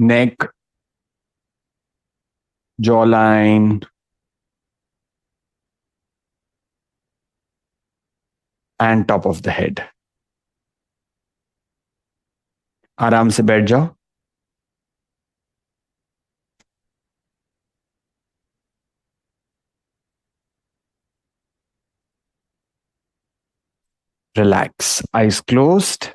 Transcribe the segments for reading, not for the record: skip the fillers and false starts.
neck, jawline, and top of the head. आराम से बैठ जाओ. Relax. Eyes closed.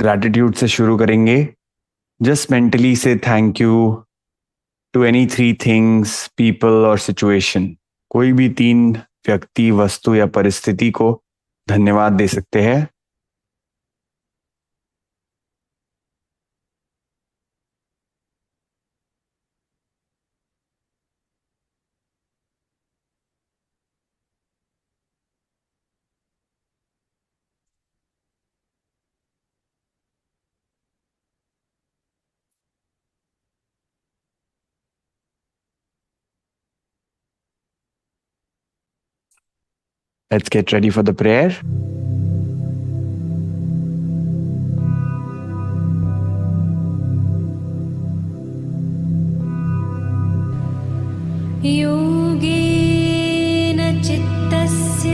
ग्रैटिट्यूड से शुरू करेंगे. जस्ट मेंटली से thank you to any 3 things, people और सिचुएशन. कोई भी 3 व्यक्ति, वस्तु या परिस्थिति को धन्यवाद दे सकते हैं. Let's get ready for the prayer. योगेन चित्तस्य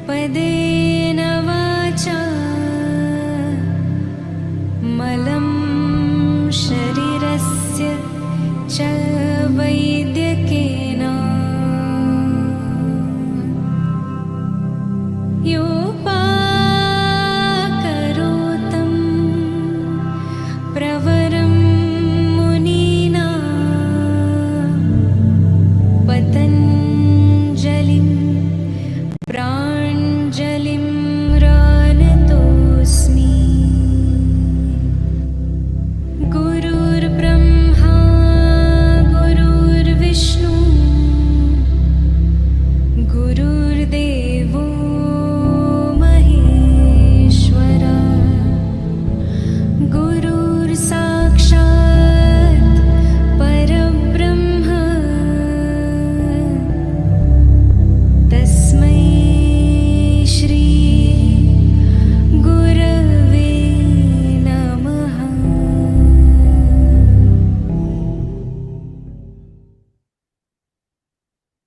पदेन वाचा मलं शरीरस्य च वैद्यकेन योपाकरोतं प्रवरं मुनीना पतञ्जलिं प्राञ्जलिं रानतोऽस्मि. गुरुर्ब्रह्मा गुरुर्विष्णु गुरुर्देवो महेश्वरा गुरुर्साक्षात् परब्रह्म तस्मै श्री गुरवे नमः.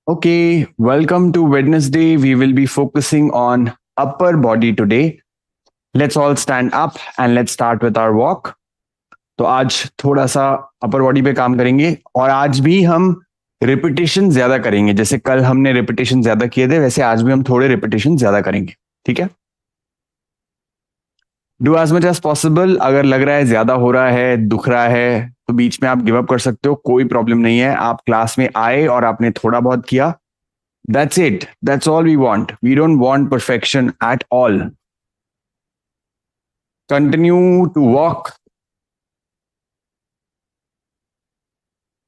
Okay, welcome to Wednesday. We will be focusing on upper body today. Let's all stand up and let's start with our walk. तो आज थोड़ा सा अपर बॉडी पे काम करेंगे और आज भी हम रिपीटेशन ज्यादा करेंगे. जैसे कल हमने रिपीटेशन ज्यादा किए थे वैसे आज भी हम थोड़े रिपीटेशन ज्यादा करेंगे. ठीक है? Do as much as possible. अगर लग रहा है ज्यादा हो रहा है, दुख रहा है, तो बीच में आप गिव अप कर सकते हो. कोई प्रॉब्लम नहीं है. आप क्लास में आए और आपने थोड़ा बहुत किया. That's it. That's all we want. We don't want perfection at all. Continue to walk.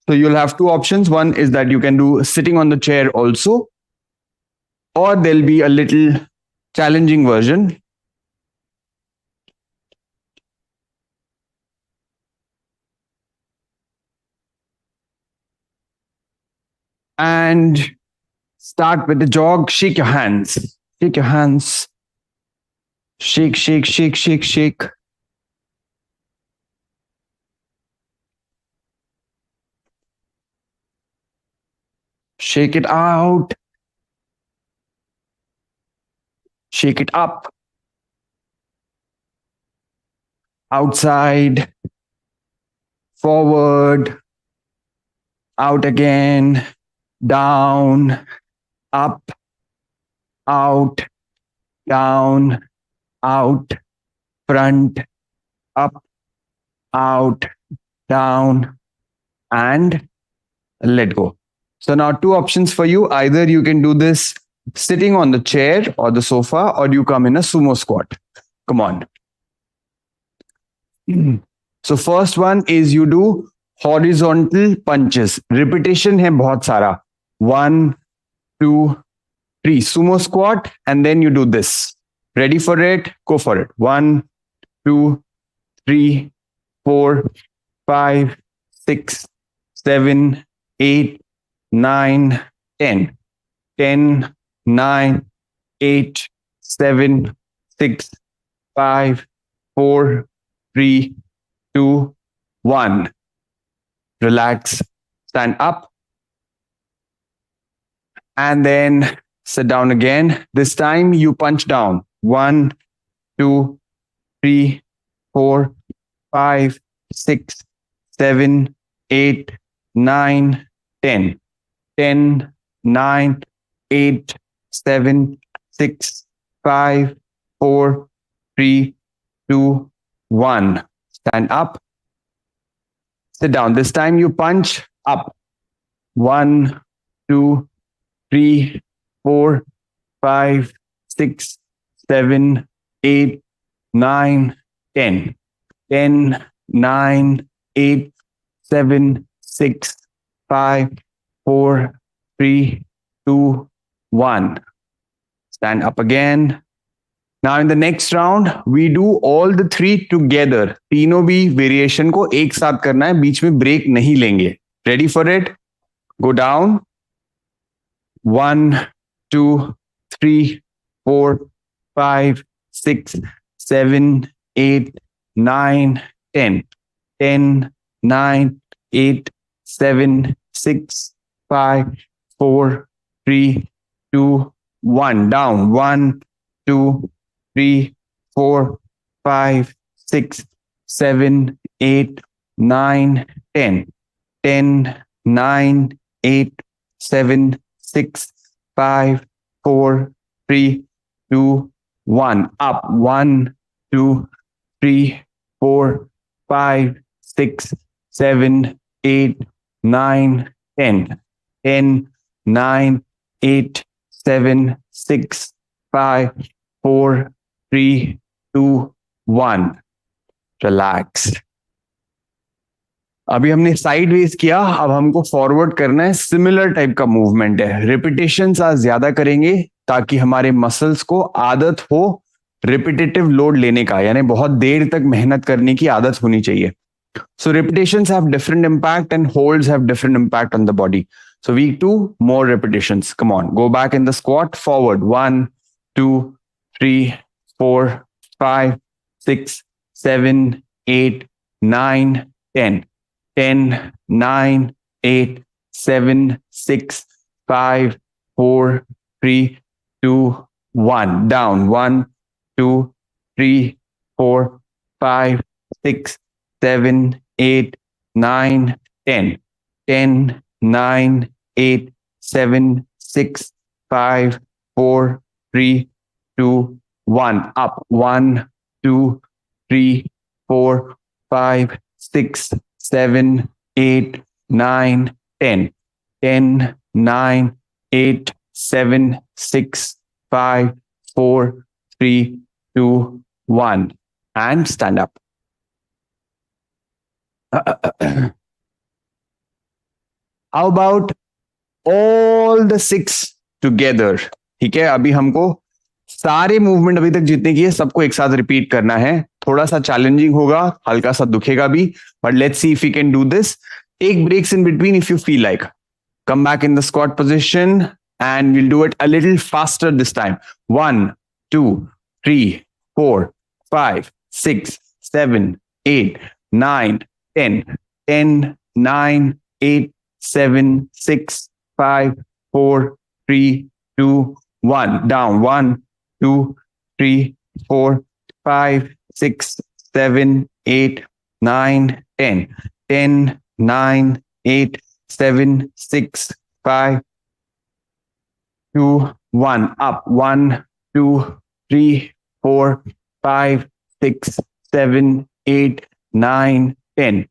So you'll have 2 options. One is that you can do sitting on the chair also, or there'll be a little challenging version. And start with the jog. Shake your hands. Shake your hands. Shake, shake, shake, shake, shake. Shake it out. Shake it up. Outside. Forward. Out again. Down. Up. Out. Down. Out. Front. Up. Out. Down. And let go. So now 2 options for you. Either you can do this sitting on the chair or the sofa, or you come in a sumo squat. Come on. So first one is you do horizontal punches. Repetition है बहुत सारा. 1, 2, 3. Sumo squat, and then you do this. Ready for it? Go for it. 1, 2, 3, 4, 5, 6, 7, 8, 9, 10. 10, 9, 8, 7, 6, 5, 4, 3, 2, 1. Relax. Stand up. And then sit down again. This time you punch down. 1, 2, 3, 4, 5, 6, 7, 8, 9, 10. 10, 9, 8, 7, 6, 5, 4, 3, 2, 1. Stand up. Sit down. This time you punch up. 1, 2, 3, 4, 5, 6, 7, 8, 9, 10. 10, 9, 8, 7, 6, 5, 4, 3, 2, 1. Stand up again. Now in the next round, we do all the three together. तीनों भी variation को एक साथ करना है, बीच में break नहीं लेंगे. Ready for it? Go down. 1, 2, 3, 4, 5, 6, 7, 8, 9, 10. 10, 9, 8, 7, 6, 5, 4, 3, 2, 1. Down. 1, 2, 3, 4, 5, 6, 7, 8, 9, 10. 10, 9, 8, 7, 6, 5, 4, 3, 2, 1. Up. 1, 2, 3, 4, 5, 6, 7, 8, 9, 10. 10, 9, 8, 7, 6, 5, 4, 3, 2, 1. Relax. अभी हमने साइडवेज किया, अब हमको फॉरवर्ड करना है. सिमिलर टाइप का मूवमेंट है. रिपीटेशंस आज ज्यादा करेंगे ताकि हमारे मसल्स को आदत हो रिपीटेटिव लोड लेने का, यानी बहुत देर तक मेहनत करने की आदत होनी चाहिए. So repetitions have different impact and holds have different impact on the body. So week 2, more repetitions. Come on, go back in the squat, forward. 1, 2, 3, 4, 5, 6, 7, 8, 9, 10. 10, 9, 8, 7, 6, 5, 4, 3, 2, 1. Down. 1, 2, 3, 4, 5, 6, 7, 8, 9, 10. 10, 9, 8, 7, 6, 5, 4, 3, 2, 1. Up. 1, 2, 3, 4, 5, 6, 7, 8, 9, 10. 10, 9, 8, 7, 6, 5, 4, 3, 2, 1. And stand up. How about all the 6 together? ठीक है, अभी हमको सारे movement अभी तक जितने किए सबको एक साथ रिपीट करना है. थोड़ा सा चैलेंजिंग होगा, हल्का सा दुखेगा भी, but let's see if we can do this. Take breaks in between if you feel like. Come back in the squat position and we'll do it a little faster this time. 1, 2, 3, 4, 5, 6, 7, 8, 9, 10. 10, 9, 8, 7, 6, 5, 4, 3, 2, 1. Down. 1, 2, 3, 4, 5, 6, 7, 8, 9, 10. 10, 9, 8, 7, 6, 5, 2, 1. Up. 1, 2, 3, 4, 5, 6, 7, 8, 9, 10.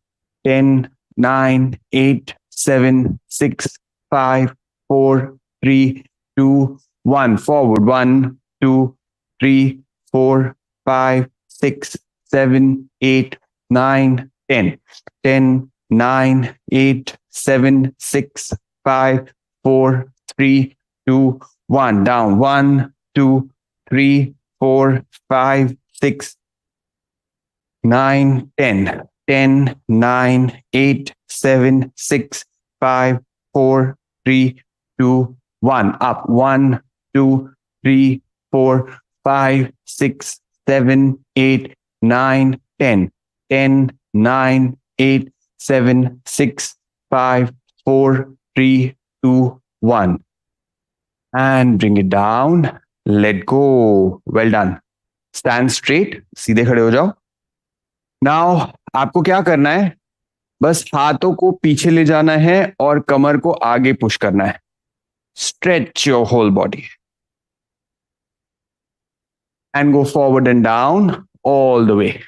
10, 9, 8, 7, 6, 5, 4, 3, 2, 1. Forward. 1, 2, 3, 4, 5, 6, 7, 8, 9, 10. 10, 9, 8, 7, 6, 5, 4, 3, 2, 1. Down. 1, 2, 3, 4, 5, 6, 9, 10. 10, 9, 8, 7, 6, 5, 4, 3, 2, 1. Up. 1, 2, 3, 4, 5, 6, 7, 8, 9, 10. 10, 9, 8, 7, 6, 5, 4, 3, 2, 1. And bring it down. Let go. Well done. Stand straight. सीधे खड़े हो जाओ. Now आपको क्या करना है? बस हाथों को पीछे ले जाना है और कमर को आगे पुश करना है. Stretch your whole body. And go forward and down all the way.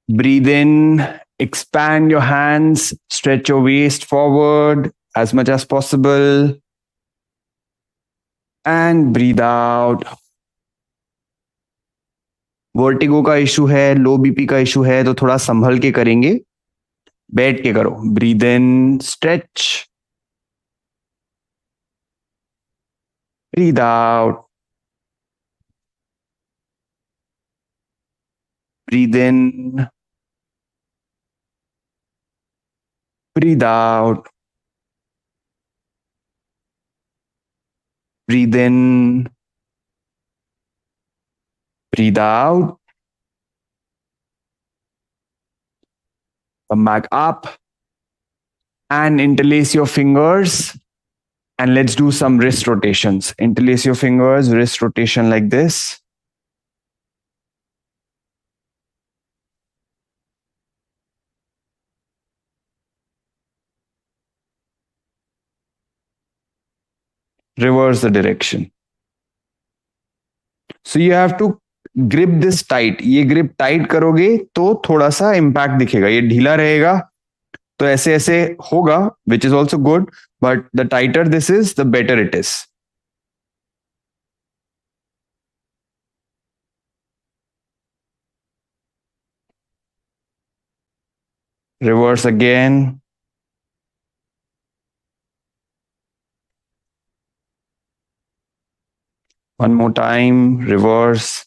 Breathe in, expand your hands, stretch your waist forward as much as possible. And breathe out. Vertigo का इशू है, लो BP का issue है तो थोड़ा संभल के करेंगे. बैठ के करो. Breathe in, stretch. Breathe out. Breathe in. Breathe out. Breathe in. Breathe out. Come back up. And interlace your fingers. And let's do some wrist rotations. Interlace your fingers, wrist rotation like this. Reverse the direction. So you have to grip this tight. ये grip tight करोगे तो थोड़ा सा impact दिखेगा. ये ढीला रहेगा तो ऐसे ऐसे होगा, which is also good, but the tighter this is, the better it is. Reverse again. One more time, reverse.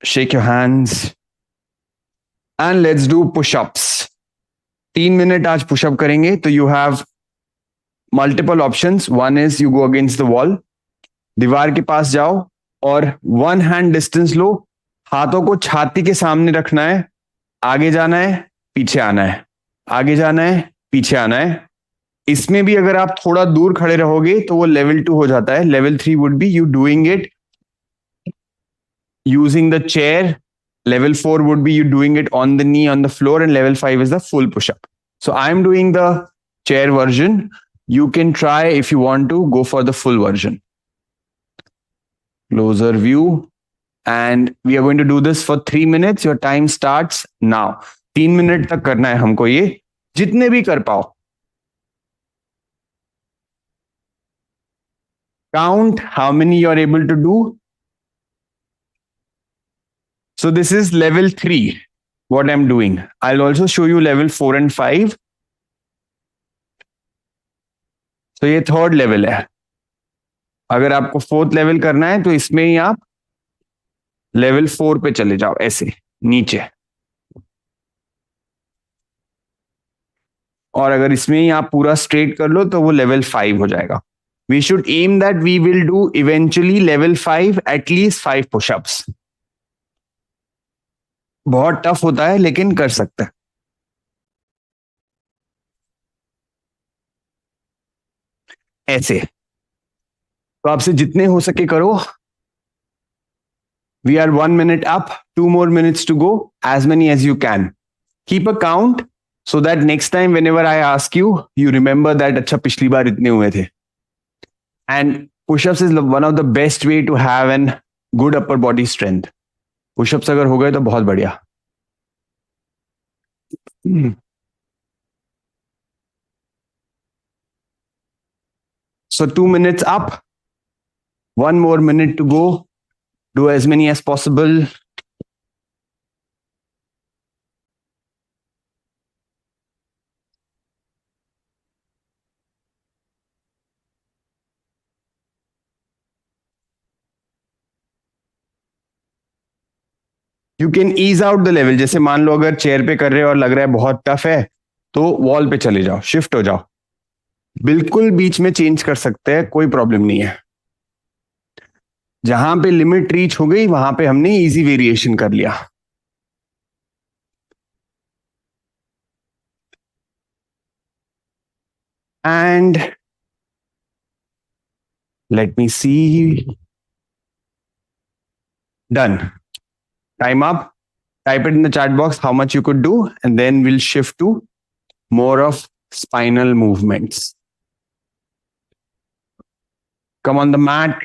Shake your hands. And let's do push-ups. 3 minutes आज push-up करेंगे तो you have multiple options. One is you go against the wall. दीवार के पास जाओ और 1 hand distance लो. हाथों को छाती के सामने रखना है. आगे जाना है, पीछे आना है. आगे जाना है, पीछे आना है. इसमें भी अगर आप थोड़ा दूर खड़े रहोगे तो वो level 2 हो जाता है. Level 3 would be you doing it using the chair. Level 4 would be you doing it on the knee on the floor, and level 5 is the full push-up. So I'm doing the chair version. You can try, if you want to, go for the full version. Closer view. And we are going to do this for 3 minutes. Your time starts now. 3 minutes तक करना है हमको ये, जितने भी कर पाओ. Count how many you are able to do. So this is level 3, what I'm doing. I'll also show you level 4 and 5. So ये third level है. अगर आपको fourth level करना है तो इसमें ही आप level 4 पे चले जाओ, ऐसे नीचे. और अगर इसमें ही आप पूरा straight कर लो तो वो level 5 हो जाएगा. We should aim that we will do eventually level 5 at least 5 push-ups. बहुत टफ होता है लेकिन कर सकते हैं. ऐसे तो आपसे जितने हो सके करो. We are 1 minute up, 2 more minutes to go, as many as you can. Keep a count so that next time whenever I ask you, you remember that अच्छा पिछली बार इतने हुए थे. And push-ups is one of the best way to have an good upper body strength. Push-ups अगर हो गए तो बहुत बढ़िया. So 2 minutes up, 1 more minute to go. Do as many as possible. You can ease out the level. जैसे मान लो अगर chair पे कर रहे हो और लग रहा है बहुत टफ है, तो वॉल पे चले जाओ, शिफ्ट हो जाओ। बिल्कुल बीच में चेंज कर सकते हैं, कोई प्रॉब्लम नहीं है। जहां पे लिमिट रीच हो गई वहां पे हमने इजी वेरिएशन कर लिया। And let me see, done, time up. Type it in the chat box how much you could do, and then we'll shift to more of spinal movements. Come on the mat.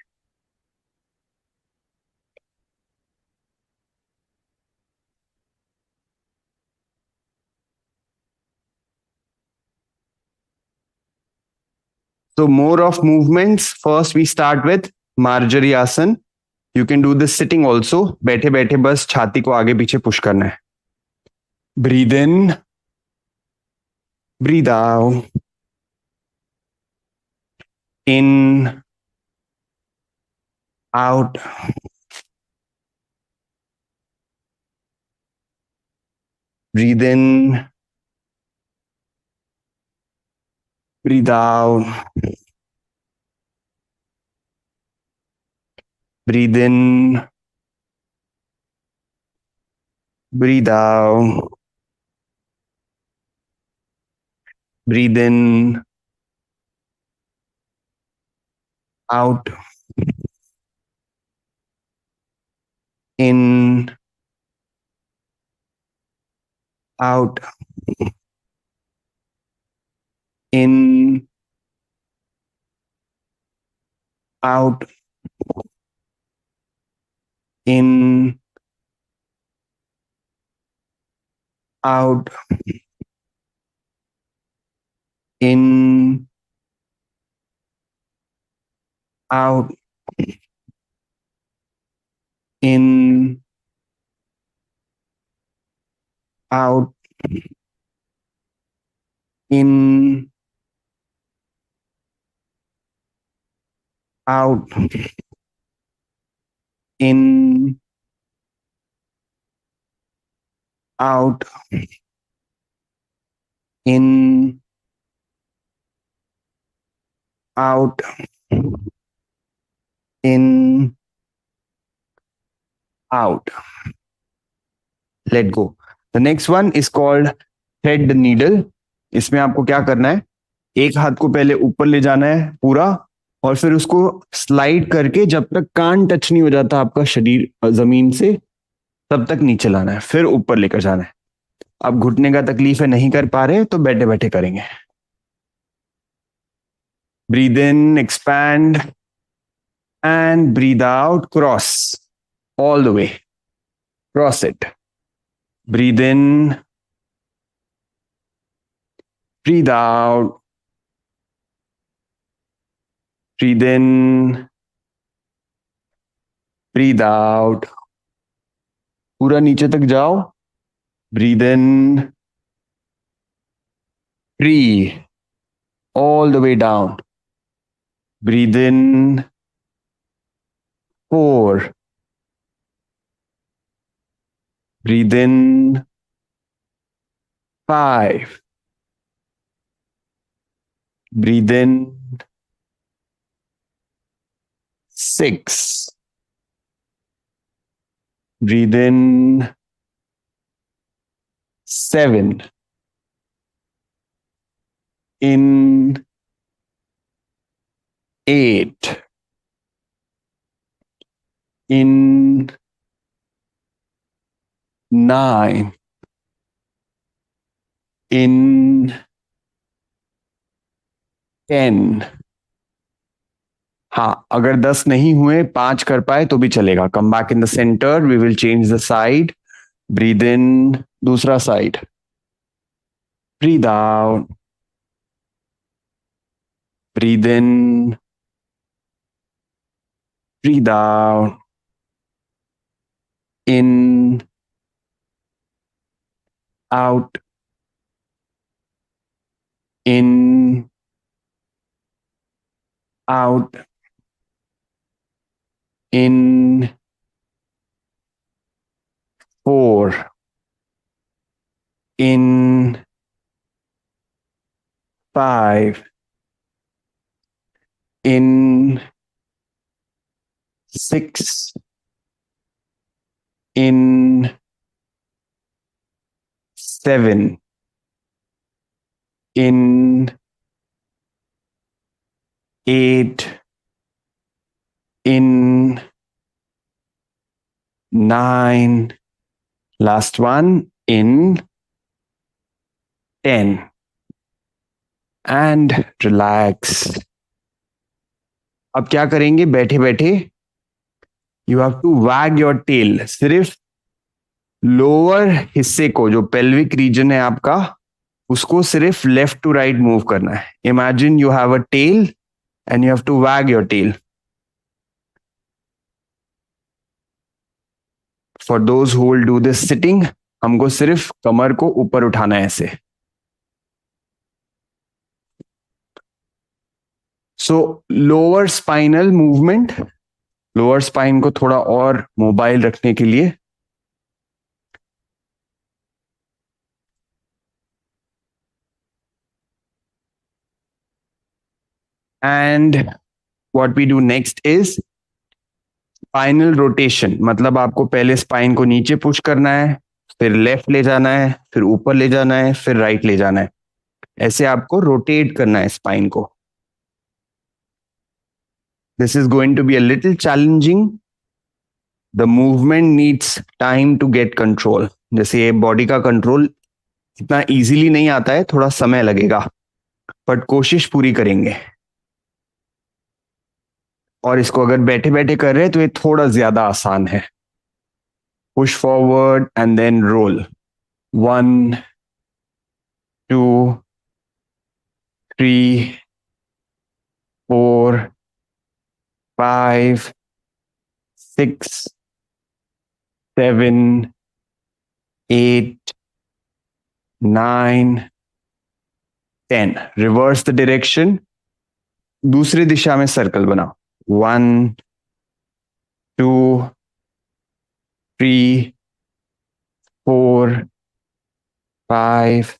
So more of movements. First we start with Marjari Asan. You can do this sitting also. बैठे बैठे बस छाती को आगे पीछे push करना है. Breathe in, breathe out. In, out. Breathe in, breathe out. Breathe in, breathe out. Breathe in, out. In, out. In, out. In, out. In, out. In, out. In, out. In, out. In, out. In, out. Let go. The next one is called thread the needle. इसमें आपको क्या करना है, एक हाथ को पहले ऊपर ले जाना है पूरा, और फिर उसको स्लाइड करके जब तक कान टच नहीं हो जाता आपका शरीर जमीन से, तब तक नीचे लाना है, फिर ऊपर लेकर जाना है। अब घुटने का तकलीफ है, नहीं कर पा रहे तो बैठे बैठे करेंगे। Breathe in, expand and breathe out, cross all the way, cross it. Breathe in, breathe out, breathe in, breathe out, पूरा नीचे तक जाओ। Breathe in, free all the way down. Breathe in, 4. Breathe in, 5. Breathe in, 6. Breathe in, 7. In, 8. In, 9. In, 10. हाँ, अगर 10 नहीं हुए, 5 कर पाए तो भी चलेगा। Come back in the center, we will change the side. Breathe in, दूसरा side. Breathe out, breathe in, breathe out, in, out, in, out, in, 4, in 5, in 6, in 7, in 8, in 9, last one, in 10. And relax. अब क्या करेंगे बैठे बैठे? You have to wag your tail. सिर्फ lower हिस्से को, जो पेल्विक रीजन है आपका, उसको सिर्फ लेफ्ट टू राइट मूव करना है. Imagine you have a tail and you have to wag your tail. For those who will do this sitting, हमको सिर्फ कमर को ऊपर उठाना है ऐसे. So lower spinal movement, lower spine को थोड़ा और मोबाइल रखने के लिए and what we do next is spinal rotation. मतलब आपको पहले स्पाइन को नीचे पुश करना है, फिर लेफ्ट ले जाना है, फिर ऊपर ले जाना है, फिर राइट ले जाना है. ऐसे आपको रोटेट करना है स्पाइन को. This is going to be a little challenging. The movement needs time to get control. जैसे ये बॉडी का कंट्रोल इतना इजीली नहीं आता है, थोड़ा समय लगेगा, बट कोशिश पूरी करेंगे. और इसको अगर बैठे बैठे कर रहे हैं तो ये थोड़ा ज्यादा आसान है. Push forward and then roll. 1, 2, 3, 4, 5, 6, 7, 8, 9, 10. Reverse the direction. दूसरी दिशा में सर्कल बनाओ. 1, 2, 3, 4, 5,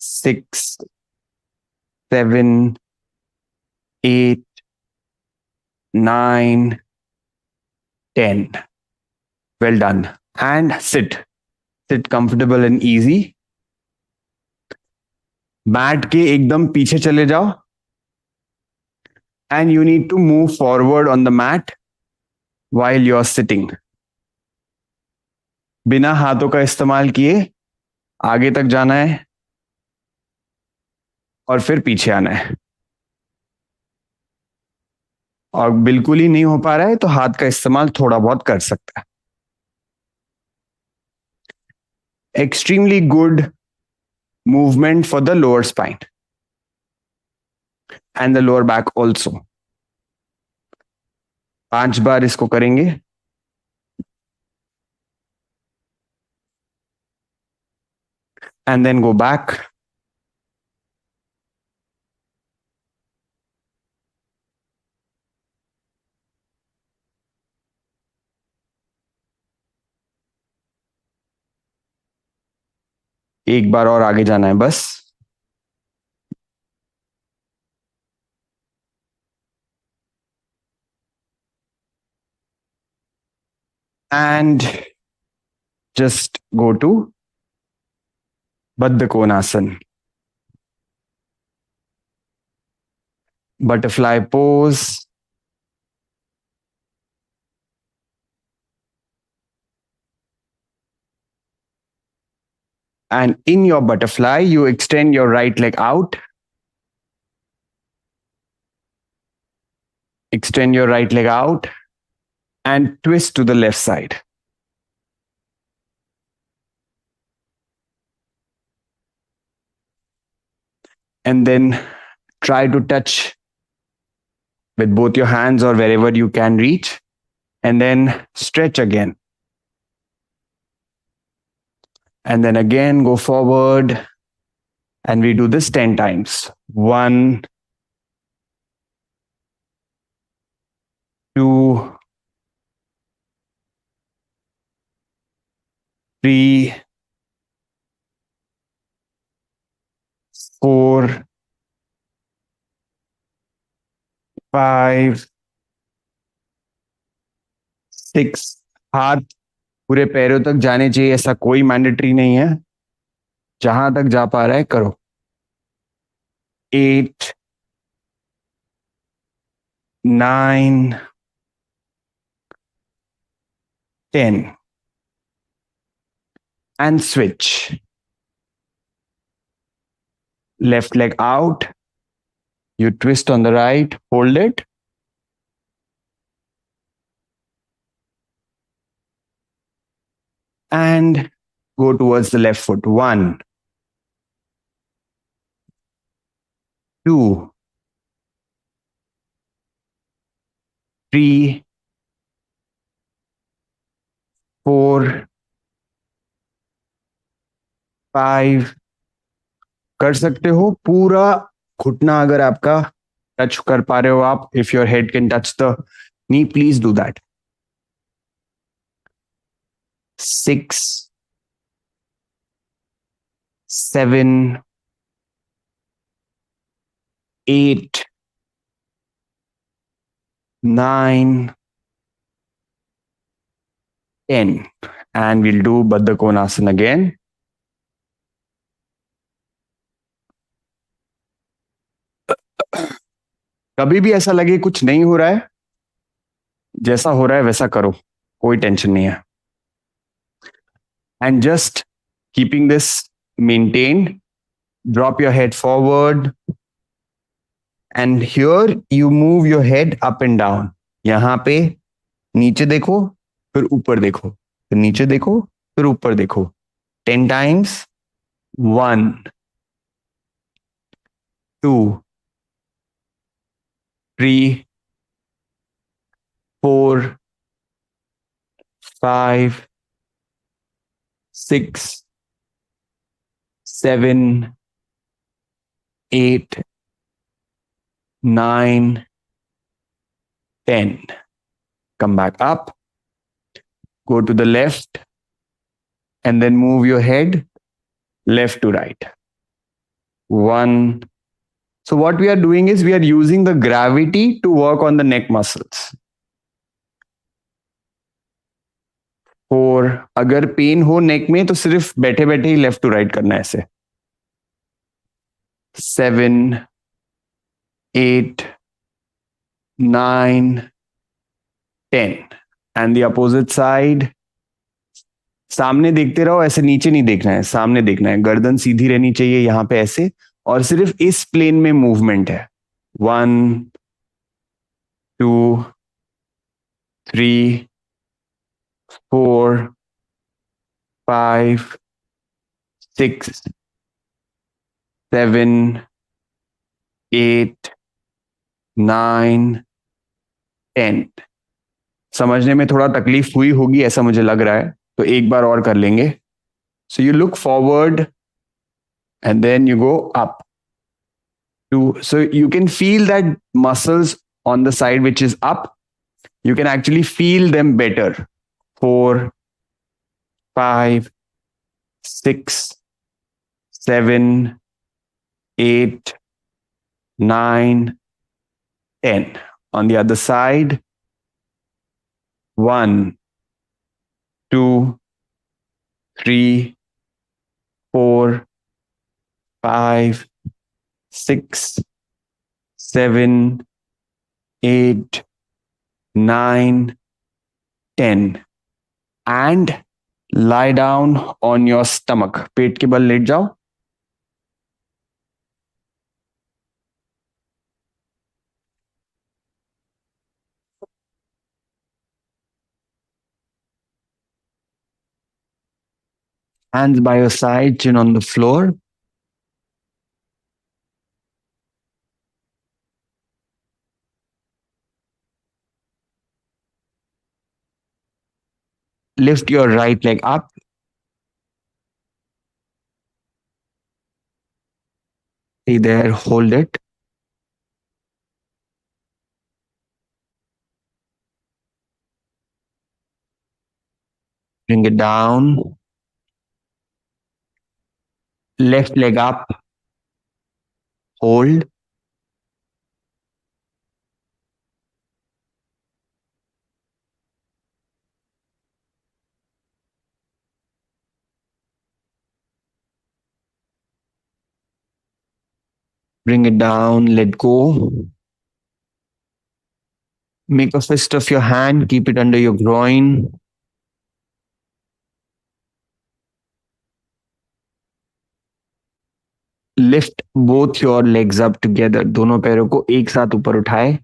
6, 7, 8, 9, 10. Well done. And sit. Sit comfortable and easy. Mat के एकदम पीछे चले जाओ. And you need to move forward on the mat while you're sitting. बिना हाथों का इस्तेमाल किए आगे तक जाना है और फिर पीछे आना है. और बिल्कुल ही नहीं हो पा रहा है तो हाथ का इस्तेमाल थोड़ा बहुत कर सकता है. Extremely good movement for the lower spine and the lower back also. 5 बार इसको करेंगे. And then go back. एक बार और आगे जाना है बस. And just go to Baddha Konasana. Butterfly pose. And in your butterfly, you extend your right leg out. Extend your right leg out and twist to the left side. And then try to touch with both your hands or wherever you can reach. And then stretch again. And then again go forward. And we do this 10 times. 1, 2, 3, 4, 5, 6. हाथ पूरे पैरों तक जाने चाहिए, ऐसा कोई mandatory नहीं है, जहां तक जा पा रहा है करो. 8, 9, 10. And switch. Left leg out. You twist on the right, hold it. And go towards the left foot. 1, 2, 3, 4, 5. कर सकते हो पूरा घुटना अगर आपका टच कर पा रहे हो आप, if your head can touch the knee, please do that. 6, 7, 8, 9, 10. And we'll do Baddha Konasana again. कभी भी ऐसा लगे कुछ नहीं हो रहा है, जैसा हो रहा है वैसा करो, कोई टेंशन नहीं है. And just keeping this maintained, drop your head forward and here you move your head up and down. यहां पे नीचे देखो, फिर ऊपर देखो, फिर नीचे देखो, फिर ऊपर देखो. 10 times. 1, 2, 3, 4, 5, 6, 7, 8, 9, 10. Come back up. Go to the left and then move your head left to right. 1. So what we are doing is we are using the gravity to work on the neck muscles. 4. अगर pen हो नेक में तो सिर्फ बैठे बैठे ही left to right करना है ऐसे. 7, 8, 9, 10. And the opposite side. सामने देखते रहो, ऐसे नीचे नहीं देखना है, सामने देखना है. गर्दन सीधी रहनी चाहिए यहां पे ऐसे, और सिर्फ इस प्लेन में मूवमेंट है. 1, 2, 3, 4, 5, 6, 7, 8, 9, 10. समझने में थोड़ा तकलीफ हुई होगी ऐसा मुझे लग रहा है, तो एक बार और कर लेंगे. So you look forward and then you go up. So you can feel that muscles on the side which is up, you can actually feel them better. 4, 5, 6, 7, 8, 9, 10. On the other side. 1, 2, 3, 4, 5, 6, 7, 8, 9, 10. And lie down on your stomach. पेट के बल late जाओ. Hands by your side, chin on the floor. Lift your right leg up. Stay there, hold it. Bring it down. Left leg up. hold, bring it down, let go. Make a fist of your hand, keep it under your groin. Lift both your legs up together. दोनों पैरों को एक साथ ऊपर उठाए.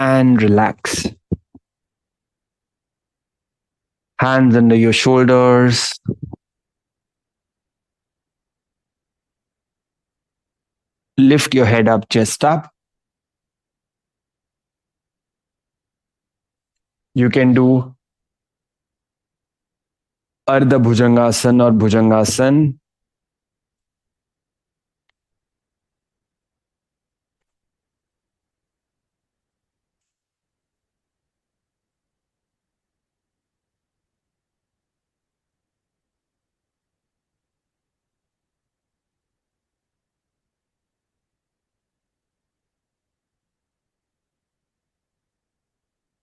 And relax. Hands under your shoulders. Lift your head up, chest up. You can do Ardha Bhujangasana or Bhujangasana.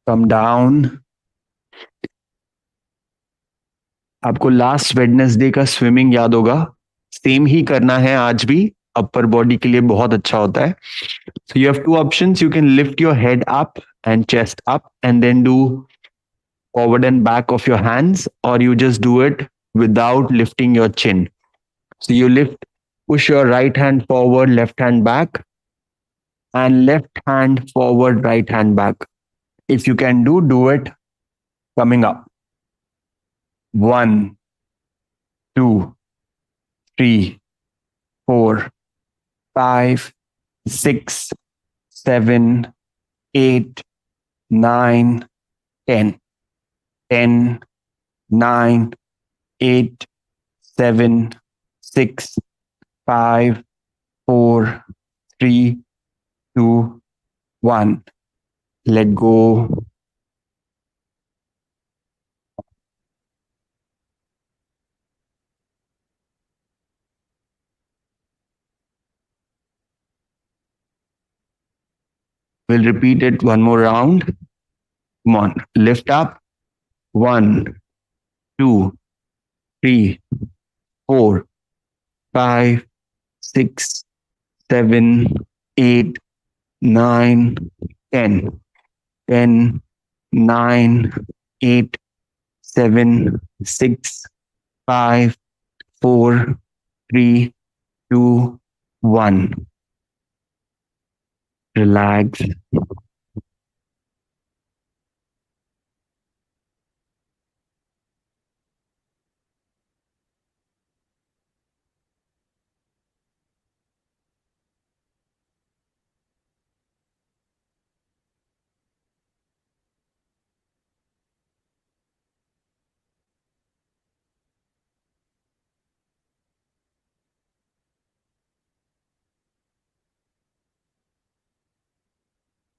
Come down. आपको last Wednesday का swimming याद होगा. सेम ही करना है आज भी. अपर बॉडी के लिए बहुत अच्छा होता है. So you have two options. You can lift your head up and chest up and then do forward and back of your hands, or you just do it without lifting your chin. So you lift, push your right hand forward, left hand back, and left hand forward, right hand back. If you can do it coming up. 1, 2, 3, 4, 5, 6, 7, 8, 9, 10. 10, 9, 8, 7, 6, 5, 4, 3, 2, 1. Let go. We'll repeat it one more round. Come on, lift up. 1, 2, 3, 4, 5, 6, 7, 8, 9, 10. 10, 9, 8, 7, 6, 5, 4, 3, 2, 1. Relax.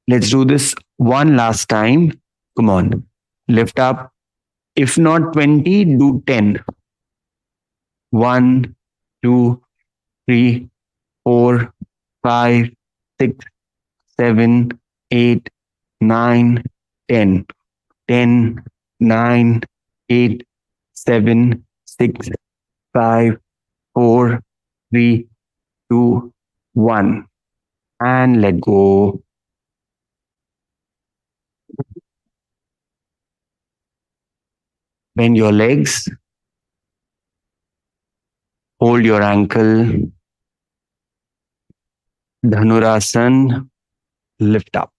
Let's do this one last time. Come on. Lift up. If not 20, do 10. 1, 2, 3, 4, 5, 6, 7, 8, 9, 10. 10, 9, 8, 7, 6, 5, 4, 3, 2, 1. And let go. Bend your legs. Hold your ankle. Dhanurasana. Lift up.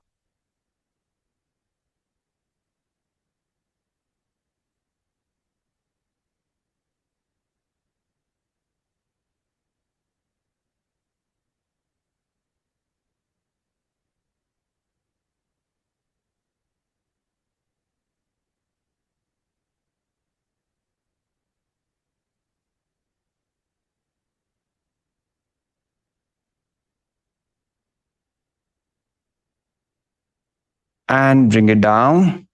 and bring it down.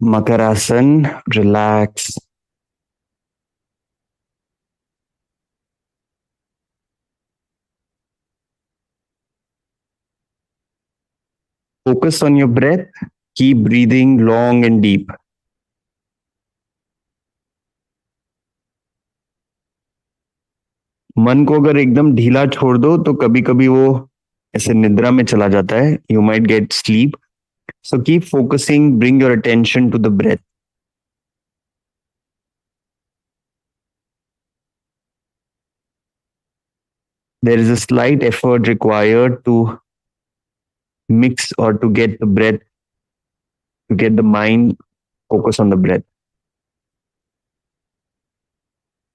Makarasan, relax. Focus on your breath. Keep breathing long and deep. मन को अगर एकदम ढीला छोड़ दो तो कभी कभी वो ऐसे निद्रा में चला जाता है. You might get sleep. So keep focusing. Bring your attention to the breath. There is a slight effort required to mix or to get the breath, to get the mind focus on the breath.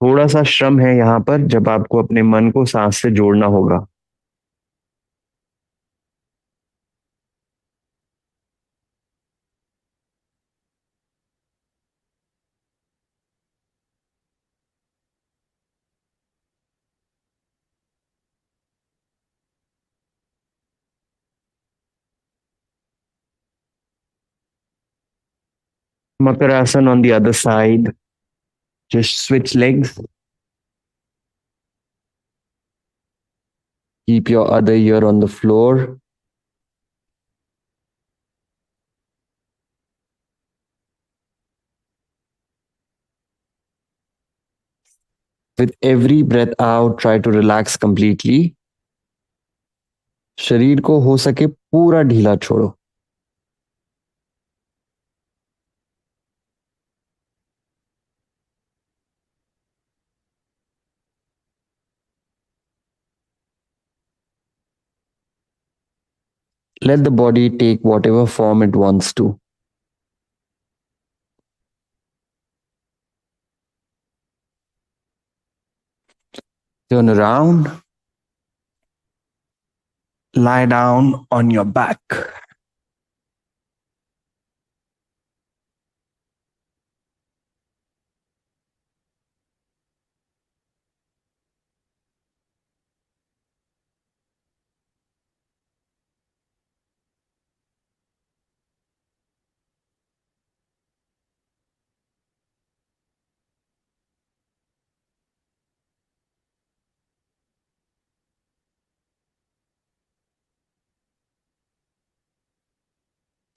थोड़ा सा श्रम है यहाँ पर जब आपको अपने मन को सांस से जोड़ना होगा. Makarasan on the other side. Just switch legs. Keep your other ear on the floor. With every breath out, try to relax completely. शरीर को हो सके पूरा ढीला छोड़ो. Let the body take whatever form it wants to. Turn around. Lie down on your back.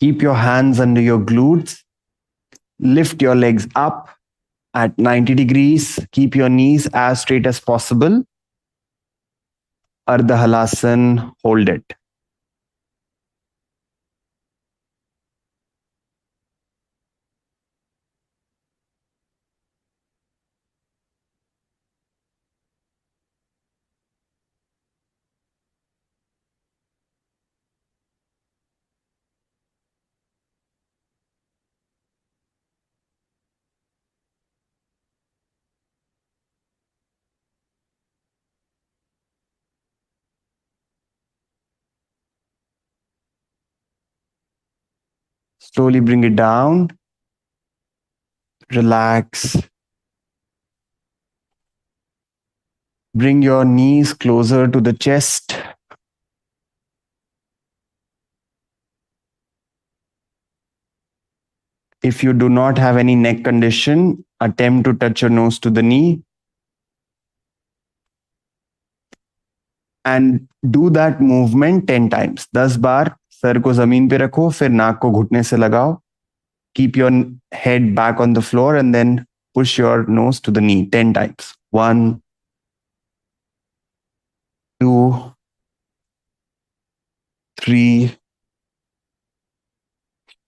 Keep your hands under your glutes. Lift your legs up at 90 degrees. Keep your knees as straight as possible. Ardha Halasan, hold it. Slowly bring it down. Relax. Bring your knees closer to the chest. If you do not have any neck condition, attempt to touch your nose to the knee. And do that movement 10 times. 10 bar sir को जमीन पे रखो, फिर नाक को घुटने से लगाओ. Keep your head back on the floor and then push your nose to the knee 10 times. 1, 2, 3,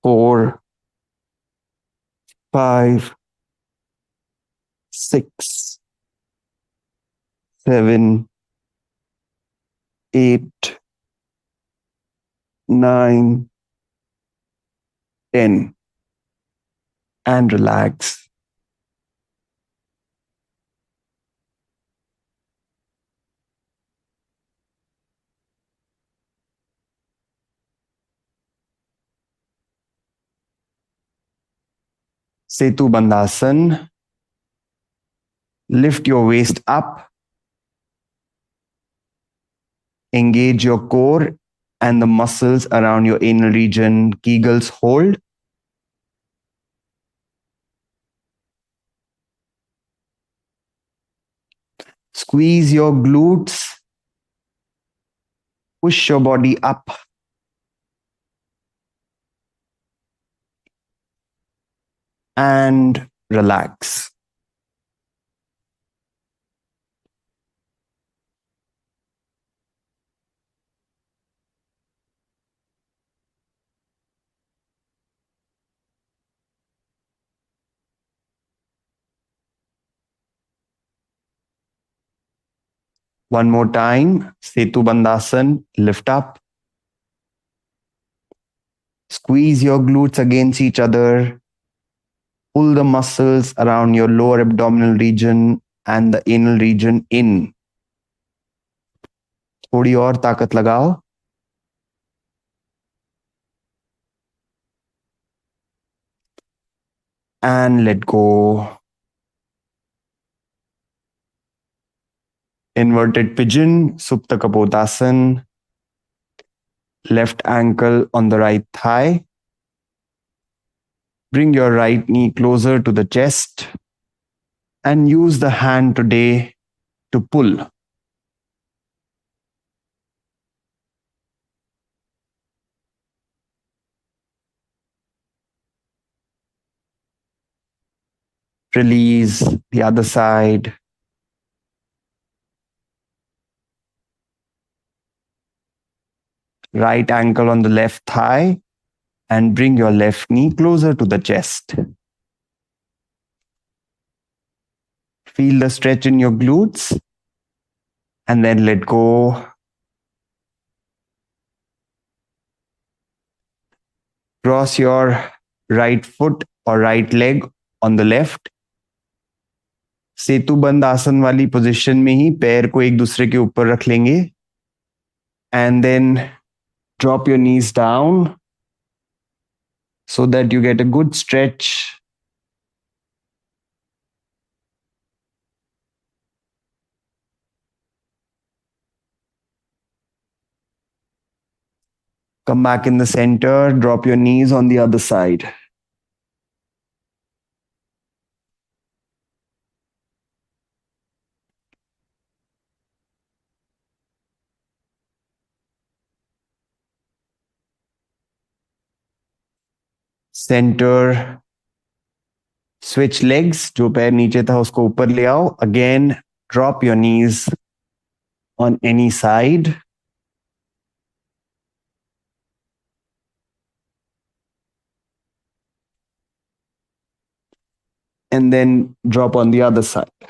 4, 5, 6, 7, 8, 9, 10. And relax. Setu Bandhasan. Lift your waist up. Engage your core and the muscles around your anal region. Kegels hold. Squeeze your glutes. Push your body up. And relax. One more time. Setu Bandhasan. Lift up. Squeeze your glutes against each other. Pull the muscles around your lower abdominal region and the anal region in. थोड़ी और ताकत लगाओ. And let go. Inverted pigeon, Supta Kapodasan. Left ankle on the right thigh. Bring your right knee closer to the chest and use the hand today to pull. Release the other side. Right ankle on the left thigh and bring your left knee closer to the chest. Feel the stretch in your glutes and then let go. Cross your right foot or right leg on the left. सेतुबंद आसन वाली position में ही पैर को एक दूसरे के ऊपर रख लेंगे. And then drop your knees down so that you get a good stretch. Come back in the center, drop your knees on the other side. Center. Switch legs. जो पैर नीचे था उसको ऊपर ले आओ. Again, drop your knees on any side. And then drop on the other side.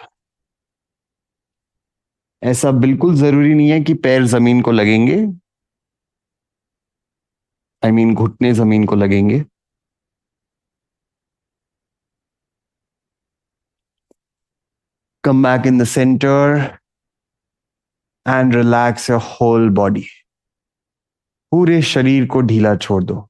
ऐसा बिल्कुल जरूरी नहीं है कि पैर जमीन को लगेंगे. I mean घुटने जमीन को लगेंगे. Come back in the center and relax your whole body. पूरे शरीर को ढीला छोड़ दो.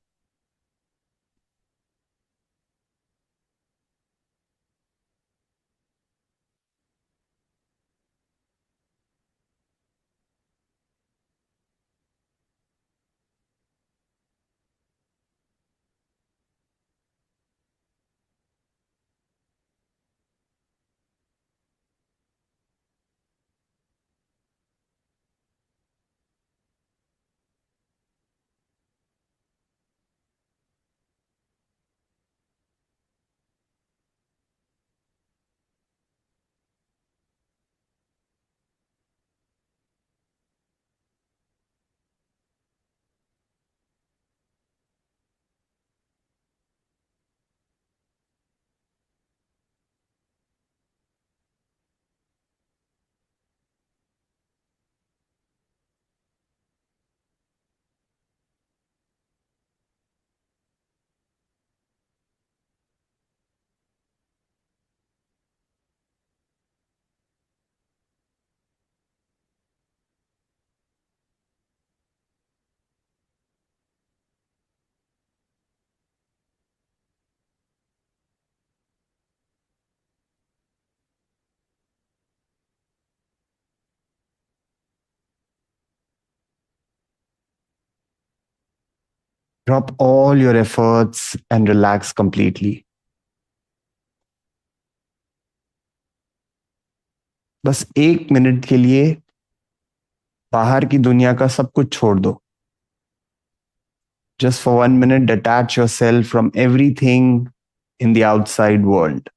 Drop all your efforts and relax completely. बस 1 मिनट के लिए बाहर की दुनिया का सब कुछ छोड़ दो. Just for 1 minute, detach yourself from everything in the outside world.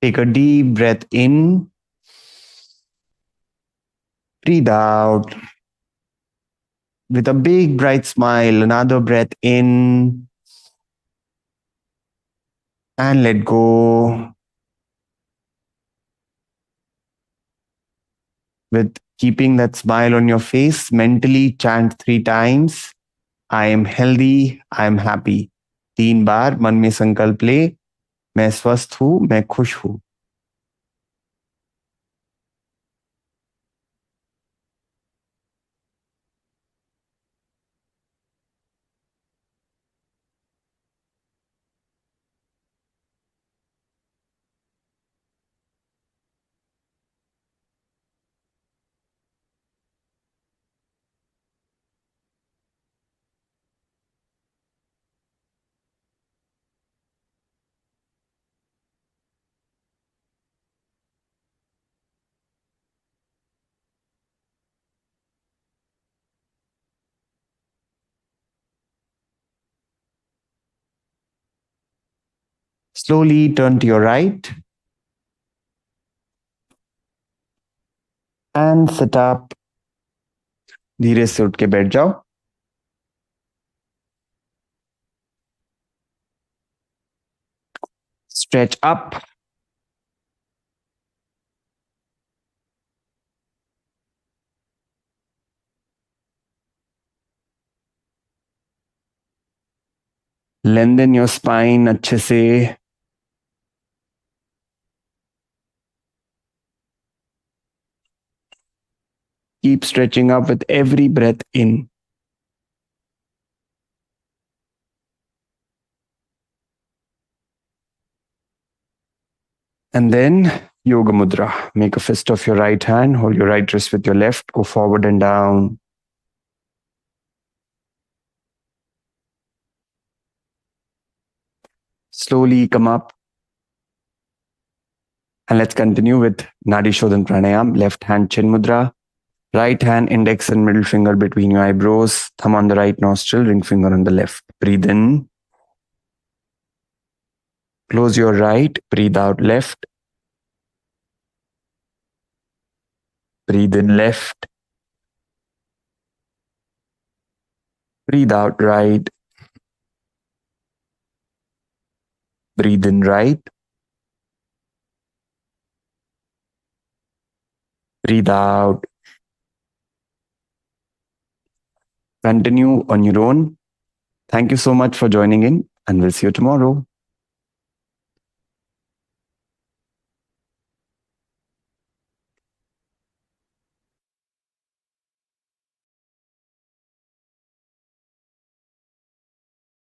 Take a deep breath in, breathe out. With a big bright smile, another breath in and let go. With keeping that smile on your face, mentally chant 3 times, I am healthy, I am happy. 3 बार मन में संकल्प ले, मैं स्वस्थ हूं, मैं खुश हूं. Slowly turn to your right and sit up. धीरे से उठ के बैठ जाओ. Stretch up. Lengthen your spine अच्छे से. Keep stretching up with every breath in. And then Yoga Mudra. Make a fist of your right hand, hold your right wrist with your left, go forward and down. Slowly come up. And let's continue with Nadi Shodhan Pranayam. Left hand Chin Mudra. Right hand, index and middle finger between your eyebrows. Thumb on the right nostril, ring finger on the left. Breathe in. Close your right. Breathe out left. Breathe in left. Breathe out right. Breathe in right. Breathe out. Continue on your own. Thank you so much for joining in, and we'll see you tomorrow.